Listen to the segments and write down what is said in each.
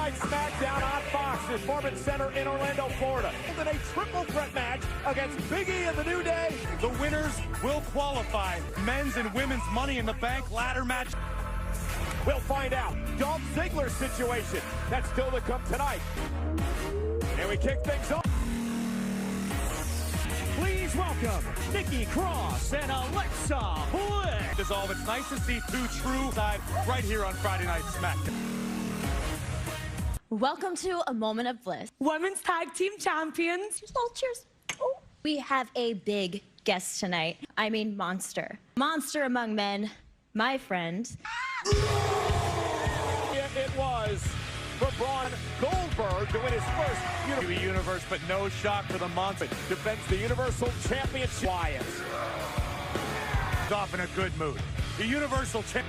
Night SmackDown on Fox, Performance Center in Orlando, Florida. In a triple threat match against Big E and the New Day. The winners will qualify. Men's and women's Money in the Bank ladder match. We'll find out. Dolph Ziggler's situation. That's still to come tonight. And we kick things off. Please welcome Nikki Cross and Alexa Bliss. Dissolve. It's nice to see two true sides right here on Friday Night SmackDown. Welcome to a moment of bliss. Women's Tag Team Champions. Cheers. Oh. We have a big guest tonight. I mean monster. Monster among men, my friend. It was for Braun Goldberg to win his first WWE Universe, but no shock for the monster. Defends the Universal Championship. Wyatt. He's off in a good mood. The Universal Champion.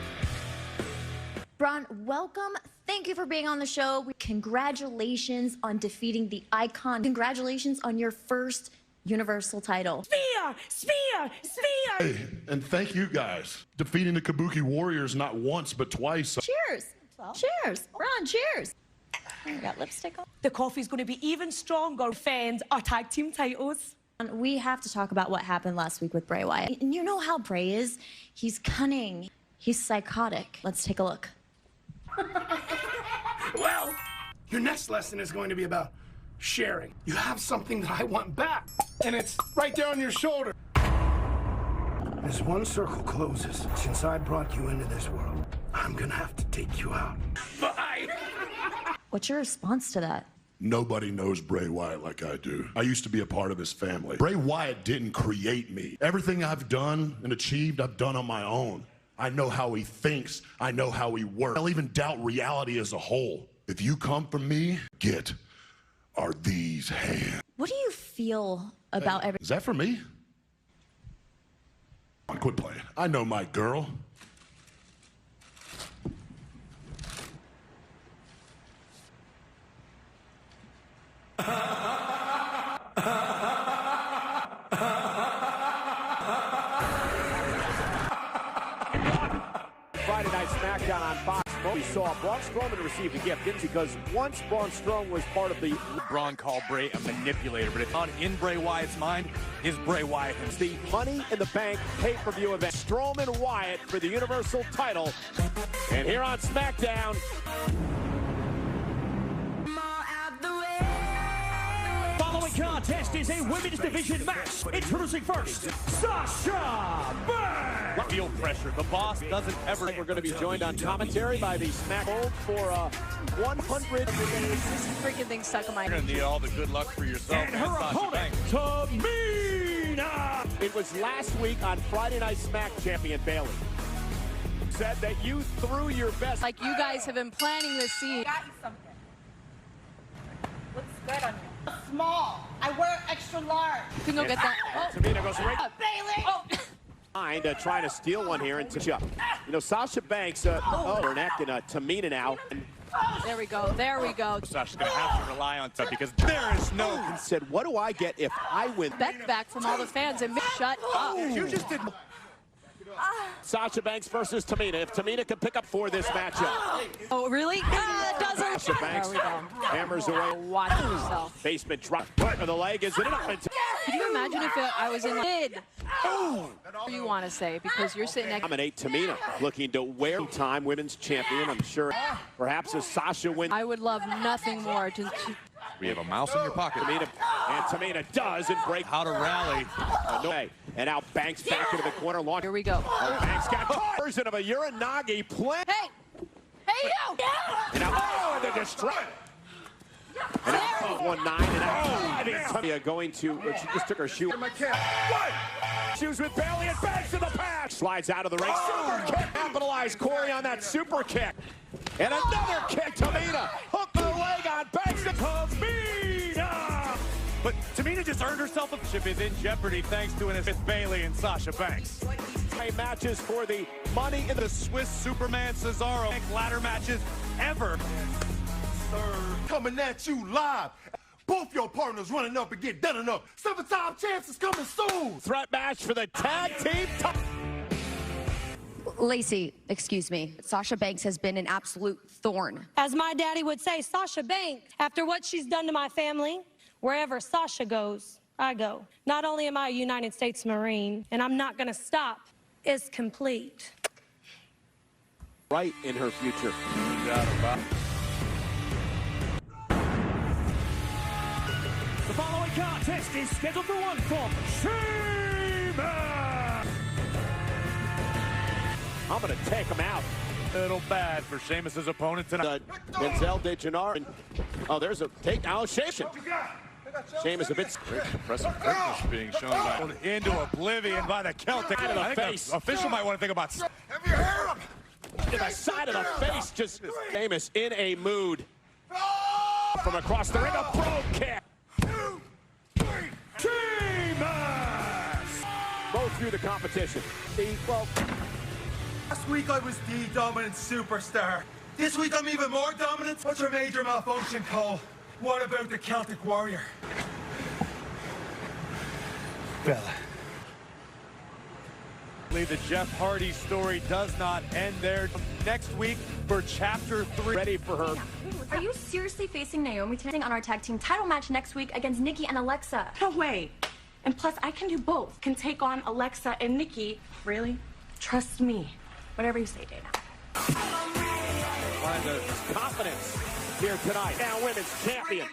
Braun, welcome. Thank you for being on the show. Congratulations on defeating the Icon. Congratulations on your first Universal title. Spear! Spear! Spear! Hey, and thank you guys. Defeating the Kabuki Warriors not once, but twice. Cheers. Cheers. Braun, cheers. You got lipstick on? The coffee's going to be even stronger. Defend our tag team titles. We have to talk about what happened last week with Bray Wyatt. And you know how Bray is. He's cunning. He's psychotic. Let's take a look. Well, your next lesson is going to be about sharing. You have something that I want back, and it's right there on your shoulder. As one circle closes, since I brought you into this world, I'm gonna have to take you out. Bye! What's your response to that? Nobody knows Bray Wyatt like I do. I used to be a part of his family. Bray Wyatt didn't create me. Everything I've done and achieved, I've done on my own. I know how he thinks. I know how he works. I'll even doubt reality as a whole. If you come from me, get are these hands. What do you feel about everything? Is that for me? Quit playing. I know my girl. Friday Night SmackDown on Fox. We saw Braun Strowman receive a gift, didn't he? Because once Braun Strowman was part of the... Braun called Bray a manipulator, but it's on in Bray Wyatt's mind is Bray Wyatt himself. The Money in the Bank pay-per-view event. Strowman Wyatt for the Universal title. And here on SmackDown... Following contest is a women's division match. Introducing first, Sasha Banks. Feel pressure. The boss doesn't ever. We're going to be joined on commentary by the SmackDown for 100. This freaking thing stuck in my You're going to need all the good luck for yourself. And her opponent, Tamina. It was last week on Friday Night Smack champion Bayley. Said that you threw your best. Like you guys have been planting this seed. Got you something. Looks good on you. Small. I wear extra large. You can go get that. Oh. Tamina goes right. Bayley. Oh. Trying to steal one here and touch up. You know, Sasha Banks, her neck, and Tamina now. There we go. There we go. Sasha's going to have to rely on stuff because there is no. And said, what do I get if I win? Back from all the fans and shut up. You just did. Sasha Banks versus Tamina. If Tamina can pick up for this matchup. Oh, really? It doesn't. Sasha Banks There we go. hammers away. Watch yourself. Basement drop. Right of the leg is it enough? Could you imagine if I was in like, you want to say because you're sitting next. Dominate Tamina, looking to wear time women's champion. I'm sure perhaps a Sasha win. I would love nothing more to. We have a mouse in your pocket. Tamina does and break. How to rally. No way. And now Banks back into the corner. Launch. Here we go. Banks got caught. Version of a Uranagi play. Hey, you! And now, and they're destroyed. And now 1-9 and now Tamina going to. She just took her shoe. Shoes with Bayley and Banks in the pass. Slides out of the ring. Super kick. Capitalized Corey on that super kick. And another kick. Tamina hook the leg on Banks. Tamina! But Tamina just earned herself a ship is in jeopardy thanks to an with Bayley and Sasha Banks. Matches for the money in The Swiss Superman Cesaro ladder matches ever. Coming at you live. Both your partners running up and get done enough. 7-time champs is coming soon. threat match for the tag team. Lacey, excuse me. Sasha Banks has been an absolute thorn. As my daddy would say, Sasha Banks, after what she's done to my family, wherever Sasha goes, I go. Not only am I a United States Marine, and I'm not going to stop, it's complete. Right in her future. The following contest is scheduled for one fall. Sheamus! I'm going to take him out. Little bad for Sheamus' opponent tonight. Denzel DeGennaro. Oh, there's a takedown. Sheamus a bit. Impressive quickness being shown by into oblivion by the Celtic. I think the official might want to think about. To the side of the face, just Sheamus in a mood. From across the ring, a pro kick. Sheamus! Both through the competition. Well, Last week I was the dominant superstar. This week I'm even more dominant. What's your major malfunction, Cole? What about the Celtic Warrior? Bella. The Jeff Hardy story does not end there. Next week for Chapter 3. Ready for her. Are you seriously facing Naomi tonight on our tag team title match next week against Nikki and Alexa? No way. And plus, I can do both. Can take on Alexa and Nikki. Really? Trust me. Whatever you say, Dana. Find the confidence here tonight. Now women's champion.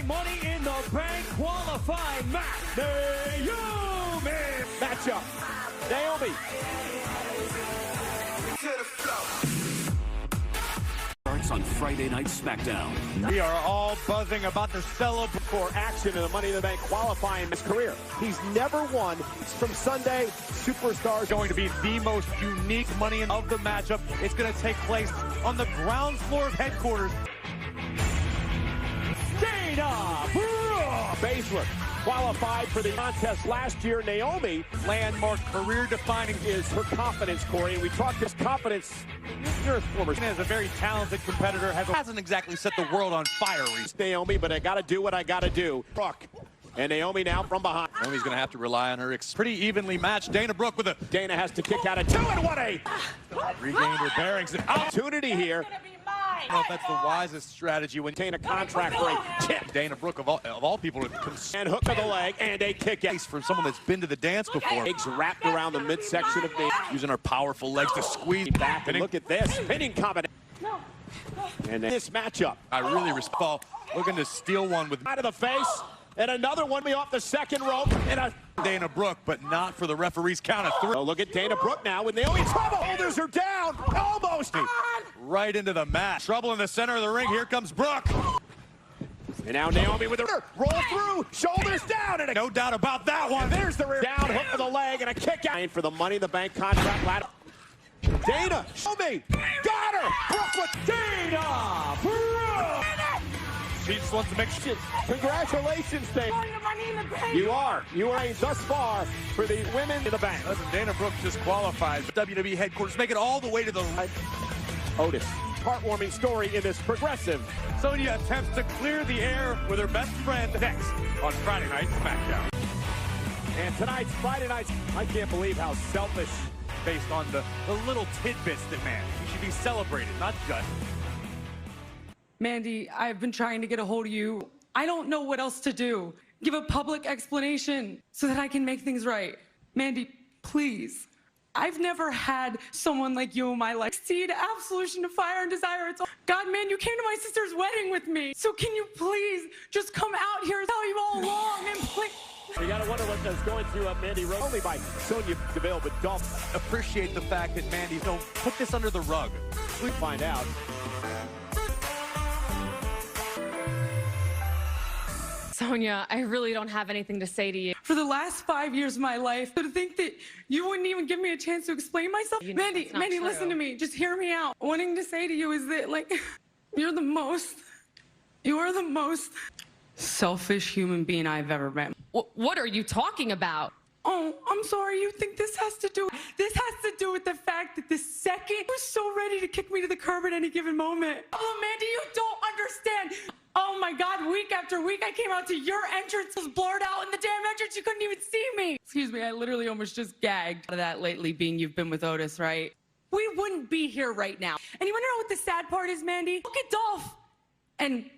Money in the Bank qualifying match. Naomi! Matchup. Naomi. Starts on Friday Night SmackDown. We are all buzzing about the celebration For action in the Money in the Bank qualifying his career. He's never won from Sunday. Superstars going to be the most unique money of the matchup. It's going to take place on the ground floor of headquarters. Dana Brooke! Baszler qualified for the contest last year. Naomi, Landmark career-defining is her confidence, Corey. And we talked this confidence. You're a former. As a very talented competitor, hasn't exactly set the world on fire recently. Naomi, but I got to do what I got to do. Brooke. And Naomi now from behind. Naomi's going to have to rely on her pretty evenly matched Dana Brooke with a... Dana has to kick out at 2 and 1-8. Regained her bearings. Opportunity here. I don't know if that's the wisest strategy when Obtain a contract for a tip. Dana Brooke, of all people, And hook to the leg and a kick out. For someone that's been to the dance before. Legs wrapped around the midsection of the... Using her powerful legs to squeeze back. And look at this. Pinning combination. And this matchup. I really respect looking to steal one with... Out of the face. And another one off the second rope. And a... Dana Brooke, but not for the referee's count of 3. Oh, look at Dana Brooke now with Naomi. Trouble. Shoulders are down. Almost. Right into the mat. Trouble in the center of the ring. Here comes Brooke. And now Naomi with her roll through. Shoulders down. And no doubt about that one. And there's the rear. Down hook for the leg and a kick out. For the Money in the Bank contract ladder. Dana. Naomi. Got her. Brooke with Dana Brooke! She just wants to make sure. Congratulations, Dana. You are thus far for the Women in the Bank. Listen, Dana Brooke just qualified. WWE headquarters make it all the way to the Otis. Heartwarming story in this progressive. Sonya attempts to clear the air with her best friend next on Friday Night SmackDown. And tonight's Friday Night, I can't believe how selfish. Based on the little tidbits that, man, you should be celebrated, not judged. Mandy, I've been trying to get a hold of you. I don't know what else to do. Give a public explanation so that I can make things right. Mandy, please. I've never had someone like you in my life. Seed, absolution to fire and desire. It's all... God, man, you came to my sister's wedding with me. So can you please just come out here and tell you all along and please... You gotta wonder what was going through Mandy Rose. Only by Sonya Deville, but don't appreciate the fact that Mandy don't put this under the rug. We find out. Sonya, I really don't have anything to say to you. For the last 5 years of my life, to think that you wouldn't even give me a chance to explain myself. You know, Mandy, listen to me. Just hear me out. Wanting to say to you is that, like, you are the most selfish human being I've ever met. What are you talking about? Oh, I'm sorry. You think this has to do with the fact that the second was so ready to kick me to the curb at any given moment. Oh, Mandy, you don't understand. Oh my God, week after week I came out to your entrance, was blurred out in the damn entrance, you couldn't even see me. Excuse me, I literally almost just gagged. Out of that lately being you've been with Otis, right? We wouldn't be here right now. And you wanna know what the sad part is, Mandy? Look at Dolph and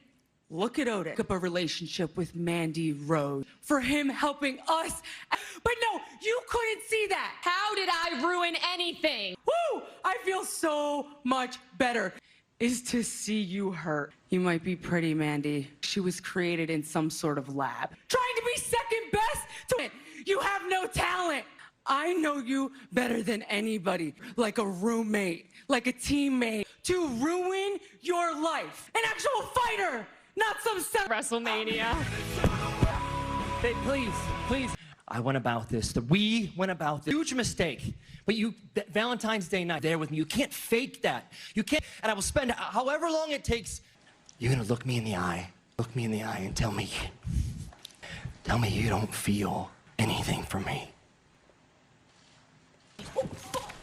look at Otis. Up a relationship with Mandy Rose for him helping us. But no, you couldn't see that. How did I ruin anything? Woo! I feel so much better. Is to see you hurt. You might be pretty, Mandy. She was created in some sort of lab. Trying to be second best to it. You have no talent. I know you better than anybody. Like a roommate, like a teammate. To ruin your life. An actual fighter, not some WrestleMania. Hey, please. I went about this. We went about this. Huge mistake. But Valentine's Day night, there with me. You can't fake that. You can't. And I will spend however long it takes. You're gonna look me in the eye. Look me in the eye and tell me you don't feel anything for me.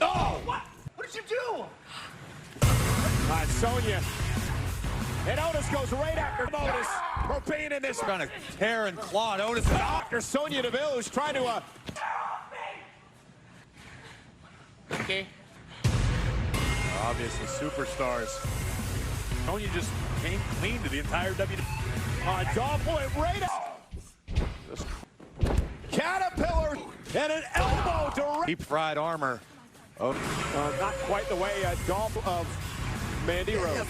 Oh! What did you do? Sonya. And Otis goes right after Otis for being in this. Trying to tear and claw at Otis. After Sonya Deville, who's trying to Okay. Obviously, superstars. Sonya just came clean to the entire WWE. Dolph went right out. Caterpillar and an elbow direct. Deep fried armor. Oh. Not quite the way Dolph of Mandy Rose.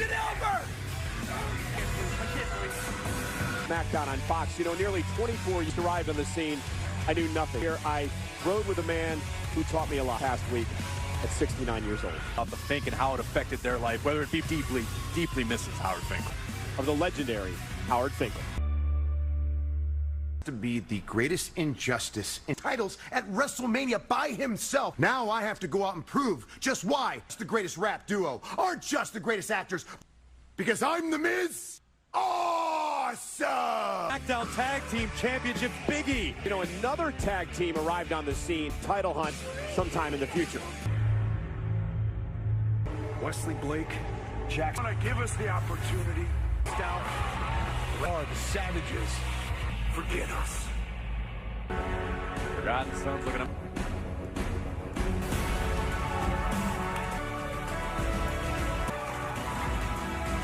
SmackDown on Fox. You know, nearly 24 years arrived on the scene. I knew nothing. Here, I rode with a man who taught me a lot last week at 69 years old. Of the Fink and how it affected their life, whether it be deeply misses Howard Finkel. Of the legendary Howard Finkel. To be the greatest injustice in titles at WrestleMania by himself. Now I have to go out and prove just why it's the greatest rap duo aren't just the greatest actors, because I'm the Miz. Awesome! SmackDown Tag Team Championship Biggie. You know, another tag team arrived on the scene. Title hunt sometime in the future. Wesley Blake, Jackson, give us the opportunity. Down. Are the Savages. Forget us. Forgotten Sons looking up.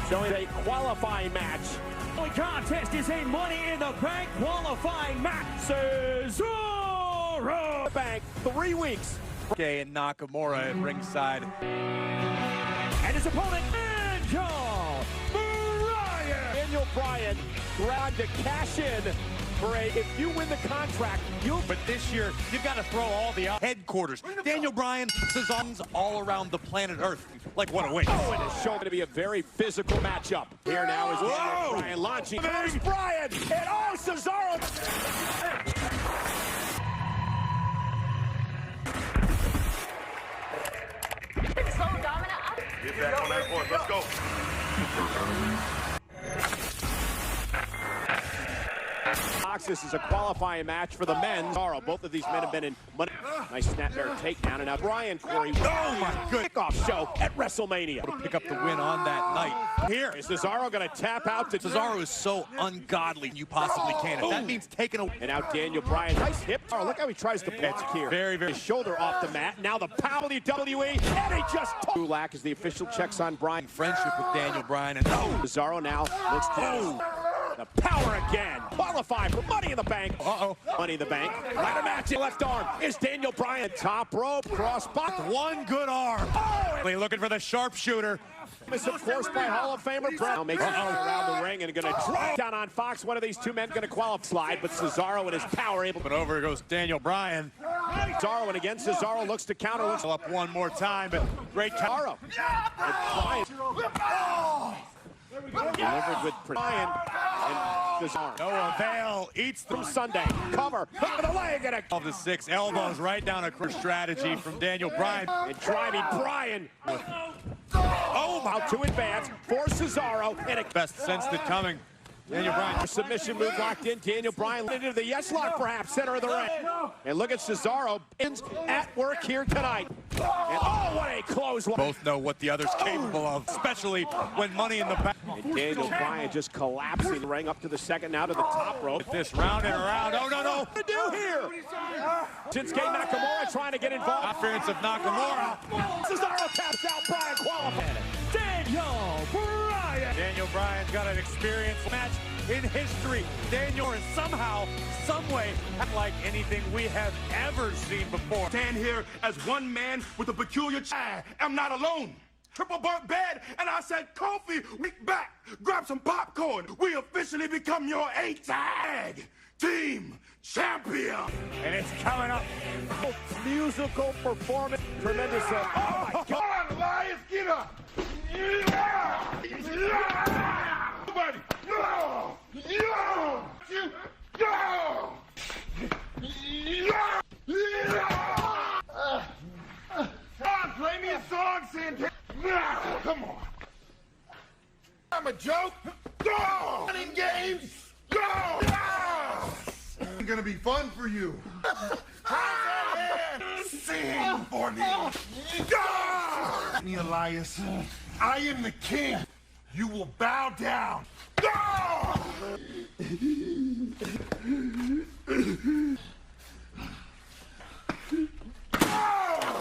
Showing a qualifying match. The contest is a Money in the Bank qualifying match. Cesaro! Bank, 3 weeks. Okay, and Nakamura at ringside. And his opponent, Daniel Bryan grabbed to cash in for if you win the contract, But this year, you've got to throw all the headquarters. Daniel Bryan, Cesar's all around the planet Earth. Like, what a waste. Oh, and it's showing to be a very physical matchup. Here now is Daniel Bryan launching. There's Bryan, and oh, Cesaro. Get back on that board. Let's go. This is a qualifying match for the men. Both of these men have been in money. Nice snap there, takedown, and now Bryan, Corey. Oh my good Kickoff show at WrestleMania. To pick up the win on that night. Here is Cesaro going to tap out to Cesaro is so ungodly you possibly can. If that means taking a. And now Daniel Bryan, nice hip. Oh, look how he tries to pitch here. Very. His shoulder off the mat. Now the power of the WWE, and he just. Gulak is the official checks on Bryan. Friendship with Daniel Bryan, and Cesaro now looks to. The power again. Qualify for Money in the Bank. Money in the Bank. Ladder match. Left arm is Daniel Bryan. Top rope. Cross box. One good arm. Oh! Looking for the sharpshooter. This, of course, by Hall of Famer Brown. Makes it around the ring and going to drop down on Fox. One of these two men going to qualify slide, but Cesaro and his power able. But over goes Daniel Bryan. Cesaro, and again, Cesaro looks to counter. Looks up one more time, but great Cesaro. And Bryan. Delivered with Bryan and Cesaro. No avail. Eats from Sunday. Cover. Hook of the leg and a. Of the 6 elbows right down a strategy from Daniel Bryan. And driving Bryan. Oh, how to advance for Cesaro. And a best sensed it coming. Daniel Bryan. Submission move locked in. Daniel Bryan into the yes lock, perhaps, center of the ring. And look at Cesaro at work here tonight. And oh, what a close one. Both know what the other's capable of, especially when Money in the Bank. And Daniel Bryan just collapsing the ring up to the second, now to the top rope. This round and around. Oh, no, no. What to do here? Shinsuke Nakamura trying to get involved. Interference of Nakamura. Cesaro taps out. Bryan qualified. Daniel Bryan. Daniel Bryan's got an experienced match in history. Daniel is somehow, some way, unlike anything we have ever seen before. Stand here as one man with a peculiar I am not alone. Triple bunk bed, and I said, Kofi, weak back, grab some popcorn. We officially become your tag team champion. And it's coming up. Musical performance. Tremendous. Oh, my God. Come on, Elias, get up. Yeah! Yeah! Nobody. No! No! No! Come on, play me a song, Santana. Come on. I'm a joke. Go! Running games. Go! It's gonna be fun for you. Sing for me. Go! Me, Elias. I am the king. You will bow down. Go!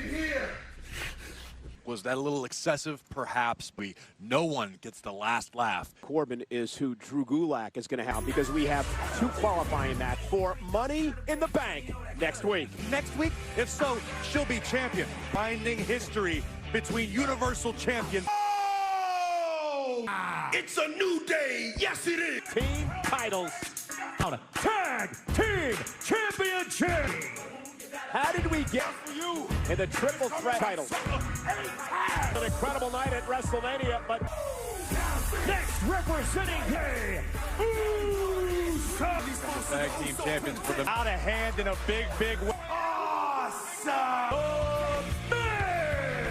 Here. Was that a little excessive? Perhaps. No one gets the last laugh. Corbin is who Drew Gulak is going to have, because we have two qualifying match for Money in the Bank next week. Next week? If so, she'll be champion. Binding history between Universal Champions. Oh! It's a new day. Yes, it is. Team titles. Tag Team Championship. How did we get in the triple threat titles? An incredible night at WrestleMania, but next representing the Tag team champions for them. Out of hand in a big, big way. Awesome!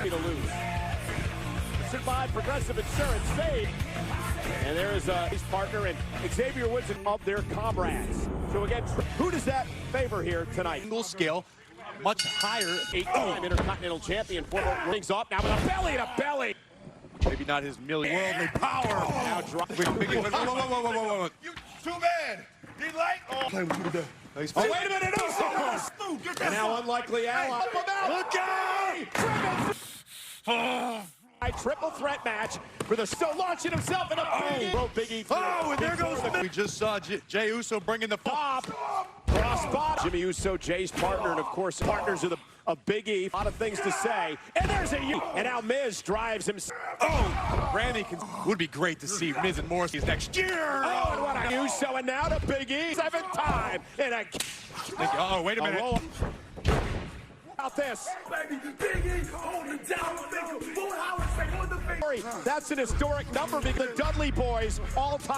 To lose. By Progressive Insurance Save. And there is his partner and Xavier Woods of their comrades. So again, who does that favor here tonight? Single scale, much higher. 8-time Intercontinental Champion. Former rings off now with a belly to belly. Maybe not his worldly power. Now drop. Whoa. You too bad. You like? Oh, play with you. Oh, wait a minute. No. And now unlikely ally. Look out! Triple threat match for the still launching himself in a Big E. Oh, and there goes the... We just saw Jey Uso bringing the pop. Crossbody. Jimmy Uso, Jay's partner, and of course partners of Big E. A lot of things to say. And there's a U. And now Miz drives him. Oh, Randy would be great to see Miz and Morrissey's next year. Oh, and what a Uso, and now to Big E. 7th time. And a... Oh, wait a minute. About this. Baby, Big E holding down the finger. That's That's an historic number because the Dudley Boys all-time.